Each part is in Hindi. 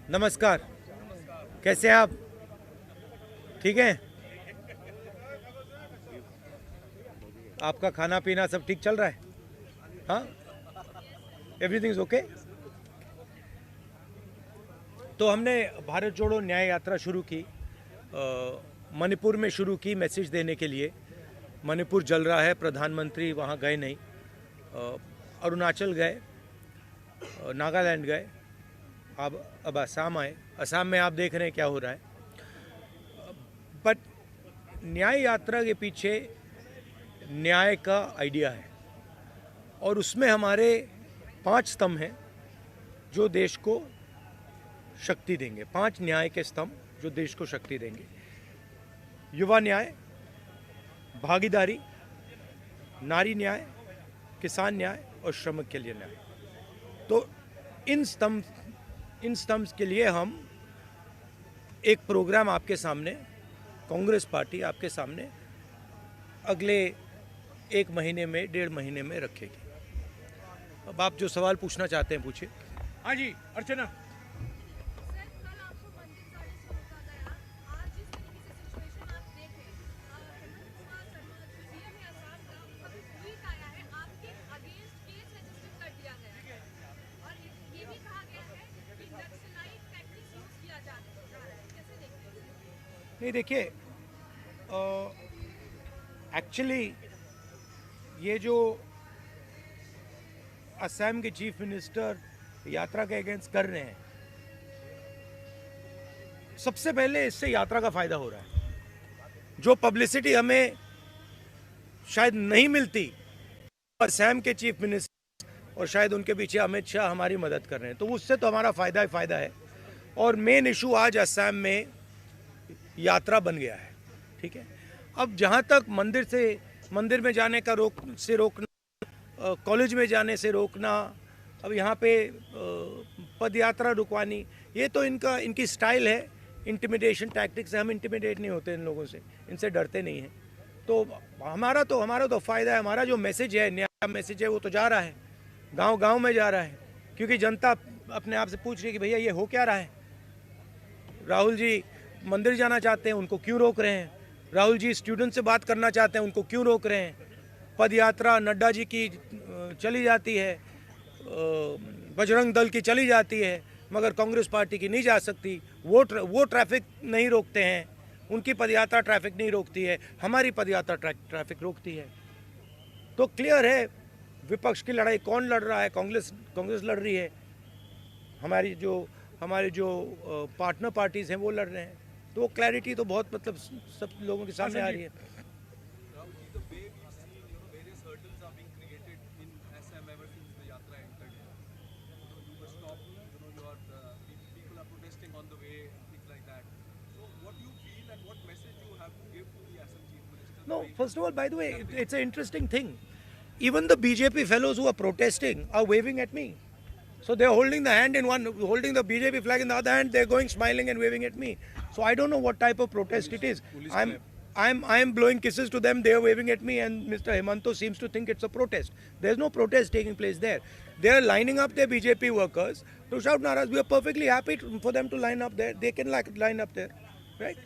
नमस्कार। कैसे हैं आप? ठीक हैं? आपका खाना पीना सब ठीक चल रहा है? हाँ, एवरीथिंग इज ओके। तो हमने भारत जोड़ो न्याय यात्रा शुरू की, मणिपुर में शुरू की मैसेज देने के लिए। मणिपुर जल रहा है, प्रधानमंत्री वहाँ गए नहीं। अरुणाचल गए, नागालैंड गए, अब असम आए। असम में आप देख रहे हैं क्या हो रहा है। बट न्याय यात्रा के पीछे न्याय का आइडिया है और उसमें हमारे 5 स्तंभ हैं जो देश को शक्ति देंगे। 5 न्याय के स्तंभ जो देश को शक्ति देंगे। युवा न्याय, भागीदारी, नारी न्याय, किसान न्याय और श्रमिक के लिए न्याय। तो इन स्तंभ के लिए हम एक प्रोग्राम आपके सामने, कांग्रेस पार्टी आपके सामने अगले 1 महीने में, 1.5 महीने में रखेगी। अब आप जो सवाल पूछना चाहते हैं पूछिए। हाँ जी, अर्चना। नहीं, देखिए, एक्चुअली ये जो असम के चीफ मिनिस्टर यात्रा के अगेंस्ट कर रहे हैं, सबसे पहले इससे यात्रा का फायदा हो रहा है। जो पब्लिसिटी हमें शायद नहीं मिलती, असम के चीफ मिनिस्टर और शायद उनके पीछे अमित शाह हमारी मदद कर रहे हैं, तो उससे तो हमारा फायदा ही फायदा है। और मेन इशू आज असम में यात्रा बन गया है। ठीक है, अब जहाँ तक मंदिर में जाने का रोकना, कॉलेज में जाने से रोकना, अब यहाँ पे पद यात्रा रुकवानी, ये तो इनकी स्टाइल है। इंटिमिडेशन टैक्टिक्स से हम इंटिमिडेट नहीं होते इन लोगों से, इनसे डरते नहीं हैं। तो हमारा तो फ़ायदा है। हमारा जो मैसेज है, न्याय मैसेज है, वो तो जा रहा है, गांव में जा रहा है, क्योंकि जनता अपने आप से पूछ रही है कि भैया ये हो क्या रहा है। राहुल जी मंदिर जाना चाहते हैं, उनको क्यों रोक रहे हैं? राहुल जी स्टूडेंट से बात करना चाहते हैं, उनको क्यों रोक रहे हैं? पद यात्रा नड्डा जी की चली जाती है, बजरंग दल की चली जाती है, मगर कांग्रेस पार्टी की नहीं जा सकती। वो ट्रैफिक नहीं रोकते हैं, उनकी पदयात्रा ट्रैफिक नहीं रोकती है, हमारी पदयात्रा ट्रैफिक रोकती है। तो क्लियर है विपक्ष की लड़ाई कौन लड़ रहा है। कांग्रेस लड़ रही है, हमारे जो पार्टनर पार्टीज हैं वो लड़ रहे हैं। तो वो क्लैरिटी तो बहुत, मतलब सब लोगों के सामने आ रही है। No, first of all, by the way, it's an interesting thing. Even the BJP fellows who are protesting are waving at me. So they're holding the BJP flag in the other hand, they're going smiling and waving at me. So I don't know what type of protest it is. I'm blowing kisses to them, they're waving at me, and Mr. Hemanto seems to think it's a protest. There's no protest taking place there. They're lining up their BJP workers to shout naras. We are perfectly happy for them to line up there. They can line up there, right?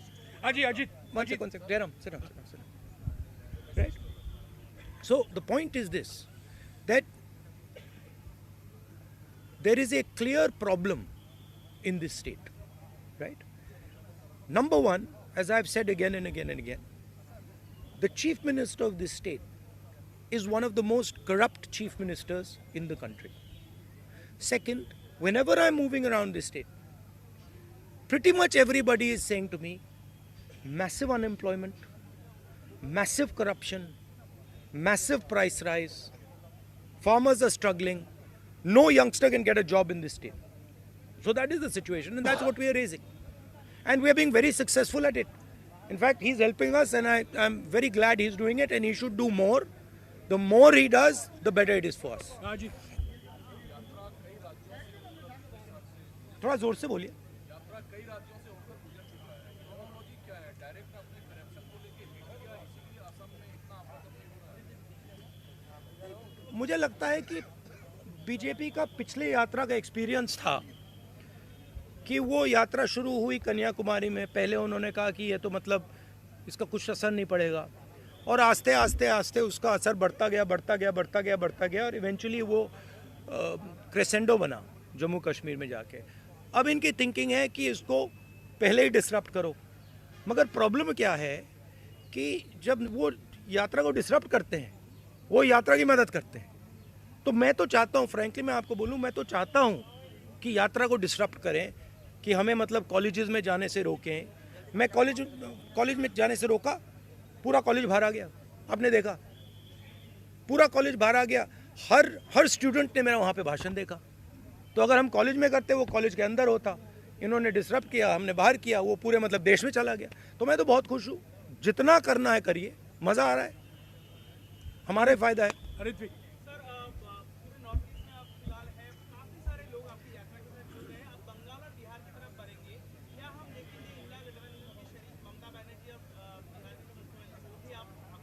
Ajit. One second. Sit down. Right? So the point is this, that there is a clear problem in this state, right? Number one, as I've said again and again, the chief minister of this state is one of the most corrupt chief ministers in the country. Second, whenever I'm moving around this state, pretty much everybody is saying to me, massive unemployment, massive corruption, massive price rise, farmers are struggling, no youngster can get a job in this state. So that is the situation, and that's what we are raising. And we are being very successful at it. In fact, he's helping us, and I'm very glad he's doing it, and he should do more. The more he does, the better it is for us. थोड़ा जोर से बोलिए। मुझे लगता है कि बीजेपी का पिछले यात्रा का एक्सपीरियंस था कि वो यात्रा शुरू हुई कन्याकुमारी में। पहले उन्होंने कहा कि ये तो मतलब इसका कुछ असर नहीं पड़ेगा, और आस्ते आस्ते आस्ते उसका असर बढ़ता गया बढ़ता गया बढ़ता गया बढ़ता गया, और इवेंचुअली वो क्रेसेंडो बना जम्मू कश्मीर में जाके। अब इनकी थिंकिंग है कि इसको पहले ही डिसरप्ट करो, मगर प्रॉब्लम क्या है कि जब वो यात्रा को डिसरप्ट करते हैं, वो यात्रा की मदद करते हैं। तो मैं तो चाहता हूँ, फ्रैंकली मैं आपको बोलूँ, मैं तो चाहता हूँ कि यात्रा को डिसरप्ट करें, कि हमें मतलब कॉलेजेस में जाने से रोकें। मैं कॉलेज में जाने से रोका, पूरा कॉलेज बाहर आ गया, आपने देखा, पूरा कॉलेज बाहर आ गया। हर स्टूडेंट ने मेरा वहाँ पे भाषण देखा। तो अगर हम कॉलेज में करते, वो कॉलेज के अंदर होता। इन्होंने डिसरप्ट किया, हमने बाहर किया, वो पूरे मतलब देश में चला गया। तो मैं तो बहुत खुश हूँ, जितना करना है करिए, मज़ा आ रहा है, हमारा ही फायदा है। हरित भी सर पूरे नॉर्थ ईस्ट में आप फिलहाल है, काफी सारे लोग आपकी यात्रा के साथ जुड़ रहे हैं। अब बंगाल और बिहार की तरफ बढ़ेंगे, क्या हम देखेंगे इंडिया गठबंधन की शरीफ ममता बनर्जी और बिहार के जो मुख्यमंत्री वो भी आपके साथ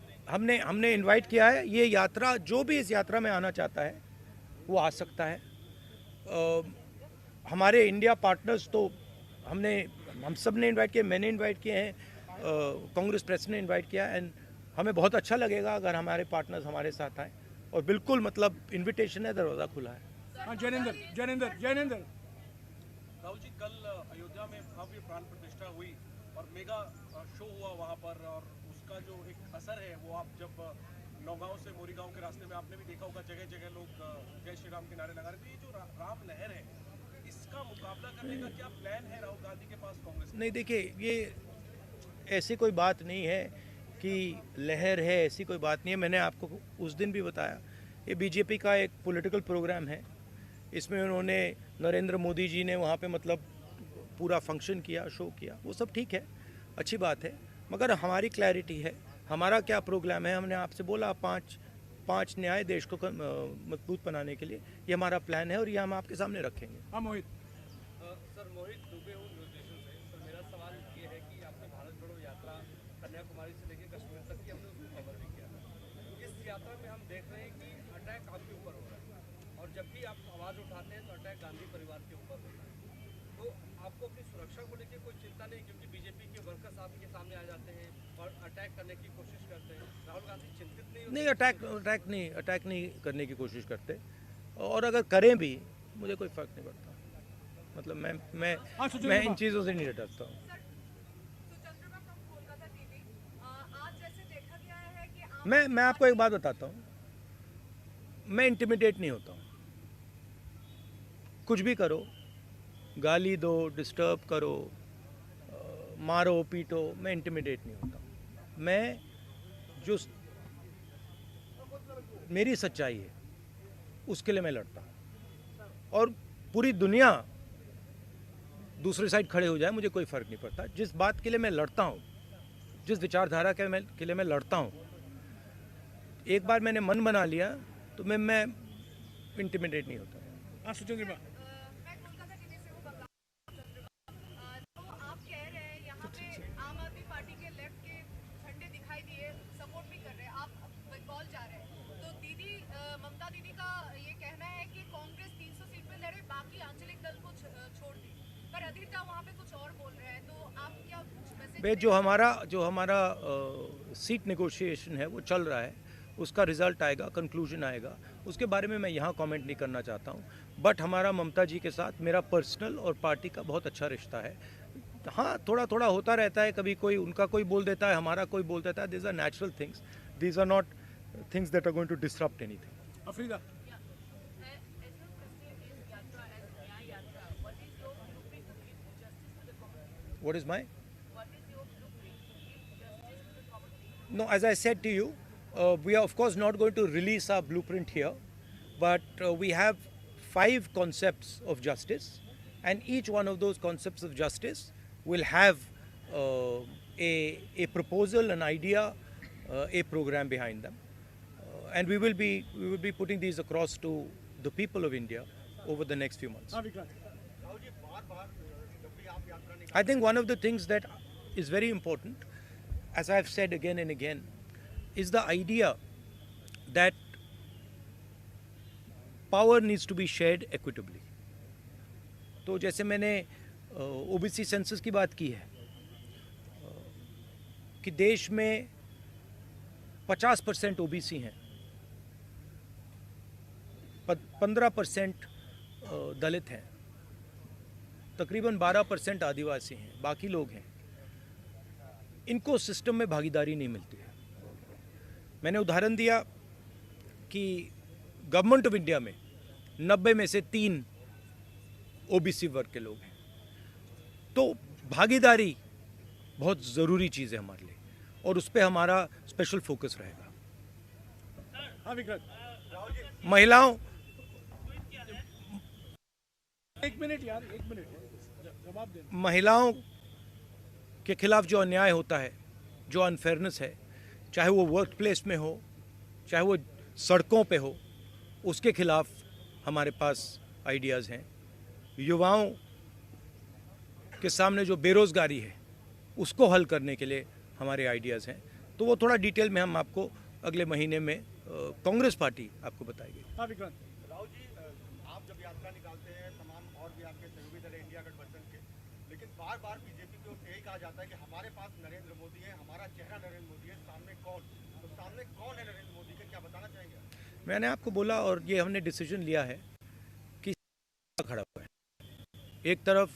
जुड़ेंगे? हमने इनवाइट किया है। ये यात्रा, जो भी इस यात्रा में आना चाहता है वो आ सकता है। हमारे इंडिया पार्टनर्स तो हम सब ने इनवाइट किए, मैंने इनवाइट किए हैं, कांग्रेस प्रेस ने इनवाइट किया। एंड हमें बहुत अच्छा लगेगा अगर हमारे पार्टनर्स हमारे साथ आए, और बिल्कुल मतलब इनविटेशन है, दरवाज़ा खुला है। हाँ जैनेंद्र जैनेंद्र जैनेंद्र राहुल जी, कल अयोध्या में भव्य प्राण प्रतिष्ठा हुई और मेगा शो हुआ वहां पर, और उसका जो एक असर है वो आप जब नौगांव से मोरीगांव के रास्ते में आपने भी देखा होगा, जगह जगह लोग जय श्री राम के नारे लगा रहे थे। ये जो राम लहर है, इसका मुकाबला करने का क्या प्लान है राहुल गांधी के पास, कांग्रेस? नहीं, देखिए, ये ऐसी कोई बात नहीं है कि लहर है, ऐसी कोई बात नहीं है। मैंने आपको उस दिन भी बताया, ये बीजेपी का एक पॉलिटिकल प्रोग्राम है। इसमें उन्होंने, नरेंद्र मोदी जी ने वहाँ पे मतलब पूरा फंक्शन किया, शो किया, वो सब ठीक है, अच्छी बात है। मगर हमारी क्लैरिटी है, हमारा क्या प्रोग्राम है। हमने आपसे बोला पाँच न्याय देश को मजबूत बनाने के लिए, ये हमारा प्लान है, और ये हम आपके सामने रखेंगे। हाँ मोहित सर, मोहित दुबे हूँ न्यूज नेशन से। सर, मेरा सवाल ये है कि आपने भारत जोड़ो यात्रा कन्याकुमारी से लेकर कश्मीर तक की हमने उसको कवर भी किया। इस यात्रा में हम देख रहे हैं कि अटैक आपके ऊपर हो रहा है, और जब भी आप आवाज़ उठाते हैं तो अटैक गांधी परिवार के ऊपर होता है। तो आपको अपनी सुरक्षा को लेकर कोई चिंता नहीं, क्योंकि बीजेपी के वर्कर्स आपके सामने आ जाते हैं और अटैक करने की कोशिश करते हैं। राहुल गांधी चिंतित नहीं होते? नहीं, अटैक नहीं करने की कोशिश करते, और अगर करें भी मुझे कोई फ़र्क नहीं पड़ता। मतलब मैं इन चीज़ों से नहीं डरता हूँ। सुचंद्रमा फ्रॉम कोलकाता टीवी। आज जैसे देखा गया है कि मैं आपको एक बात बताता हूँ, मैं इंटिमिडेट नहीं होता हूँ। कुछ भी करो, गाली दो, डिस्टर्ब करो, मारो पीटो, मैं इंटिमिडेट नहीं होता हूँ। मैं जो मेरी सच्चाई है उसके लिए मैं लड़ता हूँ, और पूरी दुनिया दूसरी साइड खड़े हो जाए, मुझे कोई फ़र्क नहीं पड़ता। जिस बात के लिए मैं लड़ता हूँ, जिस विचारधारा के लिए मैं लड़ता हूँ, एक बार मैंने मन बना लिया तो मैं इंटिमिडेट नहीं होता। हाँ सुचंद्रमा मैं कोलकाता टीवी से हूँ बंगाल। तो आप कह रहे हैं यहाँ पे आम आदमी पार्टी के लेफ्ट के झंडे दिखाई दिए, सपोर्ट भी कर रहे हैं, आप बंगाल जा रहे हैं। तो दीदी ममता दीदी का ये कहना है कि कांग्रेस 300 सीट पे लड़े, बाकी आंचलिक दल को छोड़ दी, पर अधिरता वहाँ पे कुछ और बोल रहे हैं। तो आप क्या मैसेज? जो हमारा सीट नेगोशिएशन है वो चल रहा है, उसका रिजल्ट आएगा, कंक्लूजन आएगा, उसके बारे में मैं यहाँ कमेंट नहीं करना चाहता हूँ। बट हमारा ममता जी के साथ मेरा पर्सनल और पार्टी का बहुत अच्छा रिश्ता है। हाँ, थोड़ा थोड़ा होता रहता है, कभी कोई उनका कोई बोल देता है, हमारा कोई बोल देता है। These are natural things, these are not things that are going to disrupt anything. Afrida What is my? No, as I said to you, we are of course not going to release our blueprint here, but we have 5 concepts of justice, and each one of those concepts of justice will have a proposal, an idea, a program behind them, and we will be putting these across to the people of India over the next few months. हाँ Vikrant I think one of the things that is very important, as I've said again and again, is the idea that power needs to be shared equitably. तो जैसे मैंने ओबीसी सेंसस की बात की है कि देश में 50% ओबीसी हैं, 15% दलित हैं, तकरीबन 12% आदिवासी हैं, बाकी लोग हैं। इनको सिस्टम में भागीदारी नहीं मिलती है। मैंने उदाहरण दिया कि गवर्नमेंट ऑफ इंडिया में 90 में से 3 ओबीसी वर्ग के लोग हैं। तो भागीदारी बहुत ज़रूरी चीज़ है हमारे लिए और उस पर हमारा स्पेशल फोकस रहेगा। हाँ विक्रांत, महिलाओं, एक मिनट यार, एक मिनट जवाब देना। महिलाओं के खिलाफ जो अन्याय होता है, जो अनफेयरनेस है, चाहे वो वर्क प्लेस में हो, चाहे वो सड़कों पे हो, उसके खिलाफ हमारे पास आइडियाज़ हैं। युवाओं के सामने जो बेरोज़गारी है उसको हल करने के लिए हमारे आइडियाज़ हैं। तो वो थोड़ा डिटेल में हम आपको अगले महीने में कांग्रेस पार्टी आपको बताएगी। हाँ विक्रांत, राहुल जी, आप जब यात्रा निकालते हैं तमाम और भी आपके सहयोगी दल इंडिया गठबंधन के, लेकिन बार बार बीजेपी की ओर से यही कहा जाता है कि हमारे पास नरेंद्र मोदी है, हमारा चेहरा नरेंद्र मोदी है, सामने कौन? तो सामने कौन है नरेंद्र मोदी के, क्या बताना चाहेंगे आप? मैंने आपको बोला और ये हमने डिसीजन लिया है कि खड़ा हुआ है, एक तरफ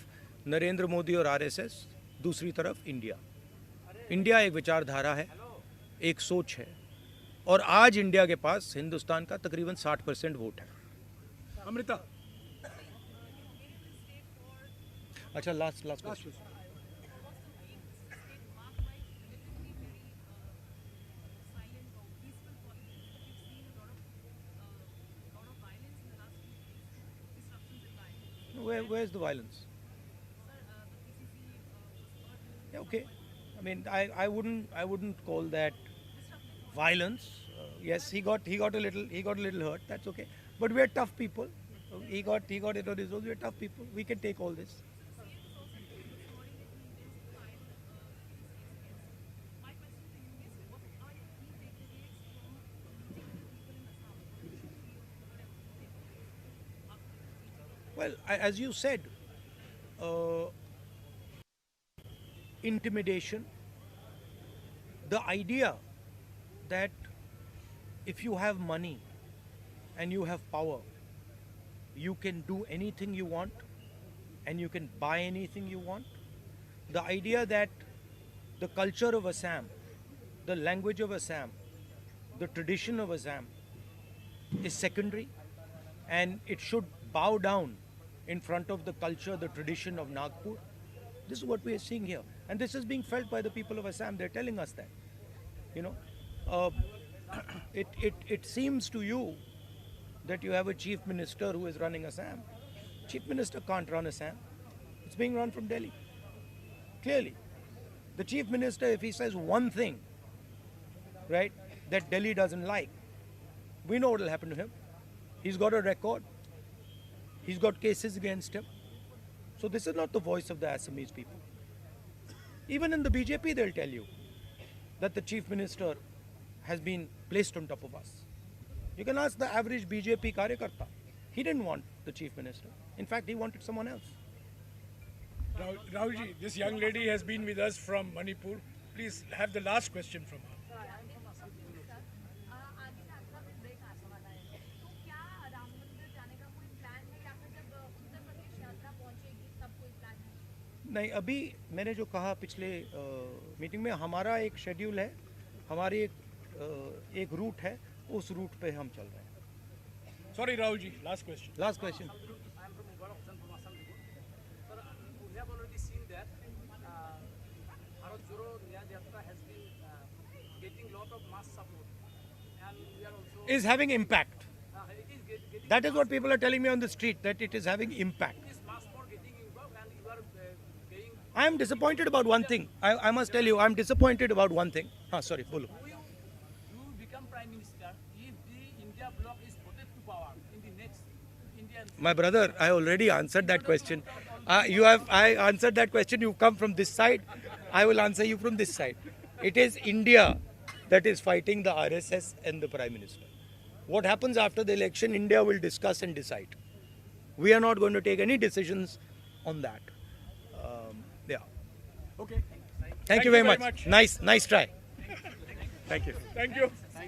नरेंद्र मोदी और आरएसएस, दूसरी तरफ इंडिया। इंडिया एक विचारधारा है, एक सोच है और आज इंडिया के पास हिंदुस्तान का तकरीबन 60% वोट है। अमृता, अच्छा, last question. Where is the violence? Yeah, okay. I mean, I wouldn't call that violence. Yes, he got a little hurt. That's okay. But we are tough people. He got it on his own. We are tough people. We can take all this. Well, as you said, intimidation, the idea that if you have money and you have power, you can do anything you want and you can buy anything you want. The idea that the culture of Assam, the language of Assam, the tradition of Assam is secondary and it should bow down in front of the culture, the tradition of Nagpur. This is what we are seeing here. And this is being felt by the people of Assam. They're telling us that. You know, it seems to you that you have a chief minister who is running Assam. Chief minister can't run Assam. It's being run from Delhi. Clearly. The chief minister, if he says one thing, right, that Delhi doesn't like, we know what will happen to him. He's got a record. He's got cases against him. So this is not the voice of the Assamese people. Even in the BJP, they'll tell you that the chief minister has been placed on top of us. You can ask the average BJP karyakarta. He didn't want the chief minister. In fact, he wanted someone else. Rahul ji, this young lady has been with us from Manipur. Please have the last question from her. आगे यात्रा में ब्रेक आने वाला है, तो क्या राम मंदिर जाने का कोई प्लान है या फिर जब उत्तर प्रदेश यात्रा पहुंचेगी तब कोई प्लान है? नहीं, अभी मैंने जो कहा पिछले मीटिंग में, हमारा एक शेड्यूल है, हमारी एक रूट है, उस रूट पे हम चल रहे हैं। Sorry Rahul ji, last question. Last question. I am from Mubarak Hossain from Assam. Sir, we have already seen that Bharat Joro Nyaya Yatra has been getting lot of mass support, and we are also Is having impact. it is getting That is what people are telling me on the street, that it is having impact. this mass for getting involved, and you are paying. I am disappointed about one thing. I must tell you, I am disappointed about one thing. Sorry, bolo. You become prime minister if the India bloc is voted to power in the next Indian. My brother, I already answered that question. I answered that question. You come from this side. I will answer you from this side. It is India that is fighting the RSS and the Prime Minister. What happens after the election, India will discuss and decide. We are not going to take any decisions on that. Yeah. Okay. Thank you very much. Nice try. Thank you. Thank you.